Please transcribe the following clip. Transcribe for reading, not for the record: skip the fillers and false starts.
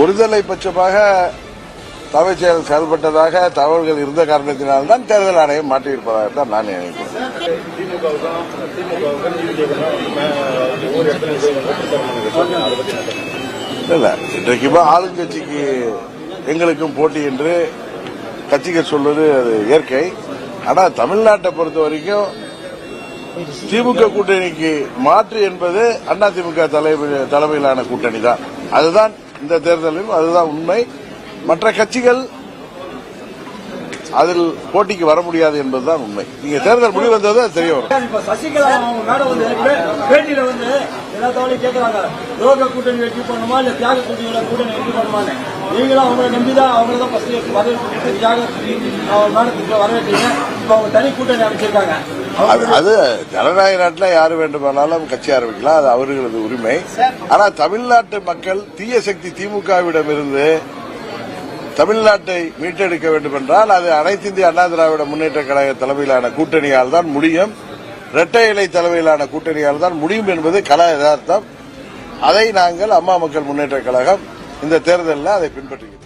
ஒருதலை பட்சமாக தலைமைச் செயலர் செயல்பட்டதாக தகவல்கள் இருந்த காரணத்தினால்தான் தேர்தல் ஆணையம் மாற்றியிருப்பதாகத்தான் நான் நினைக்கிறேன். இல்ல, இன்றைக்குமா ஆளுங்கட்சிக்கு எங்களுக்கும் போட்டி என்று கட்சிகள் சொல்வது அது இயற்கை. ஆனா தமிழ்நாட்டை பொறுத்த வரைக்கும் திமுக கூட்டணிக்கு மாற்று என்பது அதிமுக தலைமையிலான கூட்டணி தான். அதுதான் இந்த தேர்தலில் அதுதான் உண்மை. மற்ற கட்சிகள் அதில் போட்டிக்கு வர முடியாது என்பதுதான் உண்மை. நீங்க தேர்தல் முடிவு வந்தது தெரிய வரும். சசிகலா பேட்டியில எல்லா தவளையும் கேட்கறாங்க, யோக கூட்டணி வெற்றி பண்ணுமா இல்ல தியாக கூட்டணியோட கூட்டணி வெற்றி பண்ணுமான்னு. நீங்களும் அவங்களை நம்பிதான் அவங்களதான் ஃபர்ஸ்ட் வரவேற்று தியாக மேடத்துக்கு வரவேற்றீங்க. இப்ப அவங்க தனி கூட்டணி அமைச்சிருக்காங்க. அது ஜனநாயக நாட்டில் யாரு வேண்டுமானாலும் கட்சி ஆரம்பிக்கலாம், அது அவர்களது உரிமை. ஆனா தமிழ்நாட்டு மக்கள் தீய சக்தி திமுகவிடம் இருந்து தமிழ்நாட்டை மீட்டெடுக்க வேண்டும் என்றால் அது அனைத்து இந்திய அண்ணா திராவிட முன்னேற்ற கழக தலைமையிலான கூட்டணியால் தான் முடியும். இரட்டை இலை தலைமையிலான கூட்டணியால் தான் முடியும் என்பது கல யதார்த்தம். அதை நாங்கள் அம்மா மக்கள் முன்னேற்ற கழகம் இந்த தேர்தலில் அதை பின்பற்றுகிறோம்.